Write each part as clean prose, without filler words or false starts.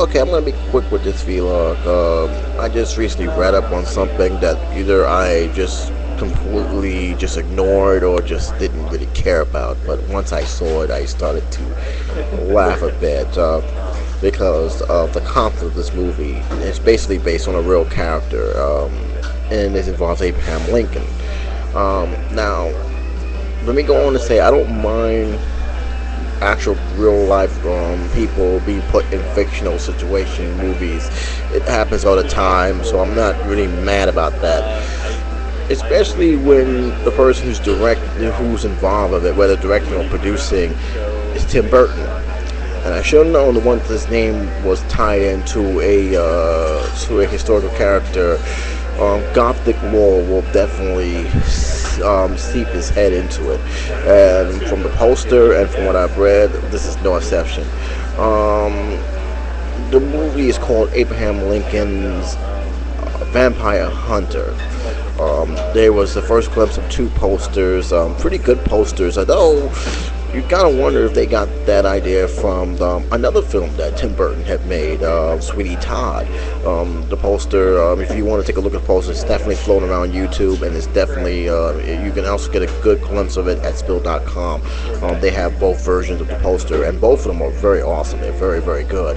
Okay, I'm gonna be quick with this vlog. I just recently read up on something that either I just completely just ignored or just didn't really care about. But once I saw it, I started to laugh a bit because of the concept of this movie. It's basically based on a real character, and it involves Abraham Lincoln. Now, let me go on to say I don't mind actual real life people being put in fictional situation movies. It happens all the time, so I'm not really mad about that. Especially when the person who's involved with it, whether directing or producing, is Tim Burton. And I should have known the one his name was tied into a historical character. Gothic lore will definitely seep his head into it, and from the poster and from what I've read, this is no exception. The movie is called Abraham Lincoln's Vampire Hunter. There was the first glimpse of two posters, pretty good posters, although you gotta wonder if they got that idea from another film that Tim Burton had made, Sweetie Todd. The poster, if you want to take a look at the poster, it's definitely floating around YouTube, and it's definitely, you can also get a good glimpse of it at spill.com. They have both versions of the poster, and both of them are very awesome. They're very, very good.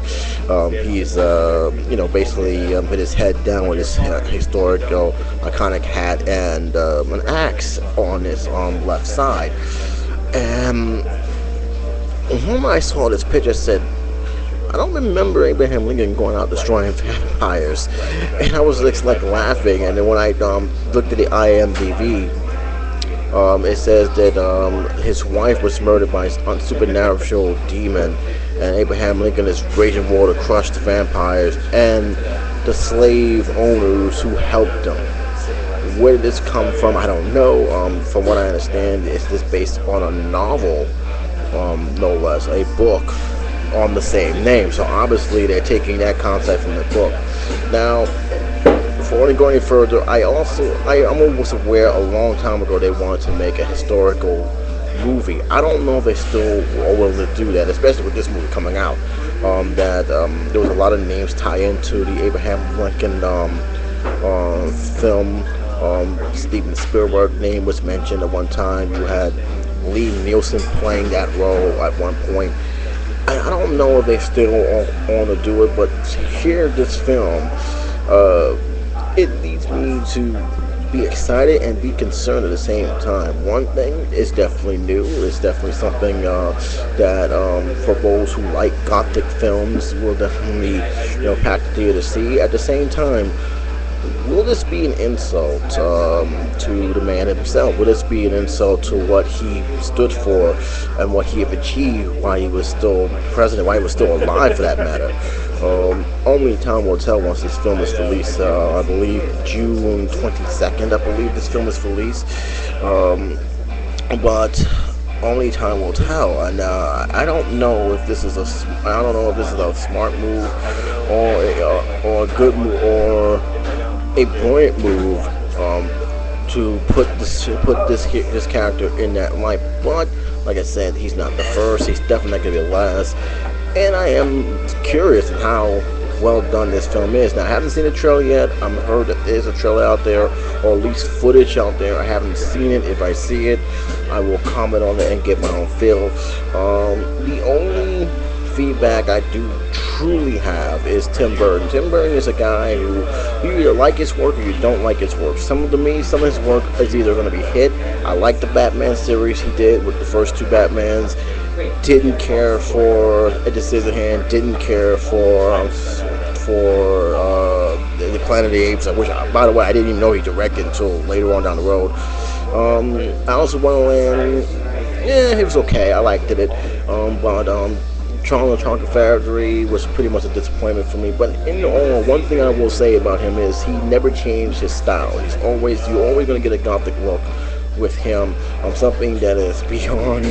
He's, basically with his head down with his historical, iconic hat and an axe on his left side. And when I saw this picture, I said, I don't remember Abraham Lincoln going out destroying vampires. And I was just like laughing. And then when I looked at the IMDb, it says that his wife was murdered by a supernatural demon, and Abraham Lincoln is waging war to crush the vampires and the slave owners who helped him. Where did this come from? I don't know. From what I understand, it's just based on a novel, no less, a book on the same name. So obviously they're taking that concept from the book. Now, before I go any further, I'm almost aware a long time ago they wanted to make a historical movie. I don't know if they still are willing to do that, especially with this movie coming out. There was a lot of names tied into the Abraham Lincoln film. Steven Spielberg's name was mentioned at one time. You had Lee Nielsen playing that role at one point. I don't know if they still want to do it, but to hear this film, it leads me to be excited and be concerned at the same time. One thing is definitely new. It's definitely something that for those who like Gothic films will definitely pack the theater to see. At the same time, will this be an insult to the man himself? Will this be an insult to what he stood for and what he had achieved while he was still president, while he was still alive for that matter? Only time will tell once this film is released. I believe June 22nd, I believe this film is released. But only time will tell, and I don't know if this is a smart move or a good move or a brilliant move to put this character in that light. But like I said, he's not the first. He's definitely not going to be the last. And I am curious how well done this film is. Now, I haven't seen the trailer yet. I've heard that there's a trailer out there, or at least footage out there. I haven't seen it. If I see it, I will comment on it and get my own feel. The only feedback I do truly have is Tim Burton. Tim Burton is a guy who you either like his work or you don't like his work. Some of his work is either going to be hit. I like the Batman series he did with the first two Batmans. Didn't care for Edge of Scissorhands. Didn't care for the Planet of the Apes. Which, by the way, I didn't even know he directed until later on down the road. Alice in Wonderland, it was okay. I liked it. But Charlie and the Chocolate Factory was pretty much a disappointment for me. But in all, one thing I will say about him is he never changed his style. You're always going to get a Gothic look with him, something that is beyond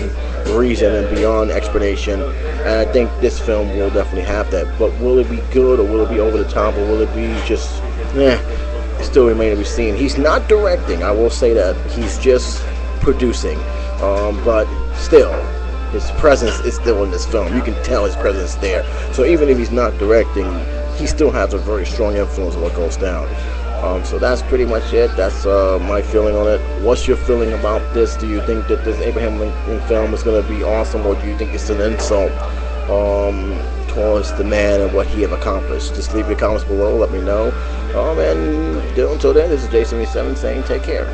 reason and beyond explanation. And I think this film will definitely have that. But will it be good, or will it be over the top, or will it be just, it still remains to be seen. He's not directing, I will say that. He's just producing. But still, his presence is still in this film. You can tell his presence is there. So even if he's not directing, he still has a very strong influence on what goes down. So that's pretty much it. That's my feeling on it. What's your feeling about this? Do you think that this Abraham Lincoln film is going to be awesome, or do you think it's an insult towards the man and what he have accomplished? Just leave your comments below. Let me know. And until then, this is Jason E7 saying take care.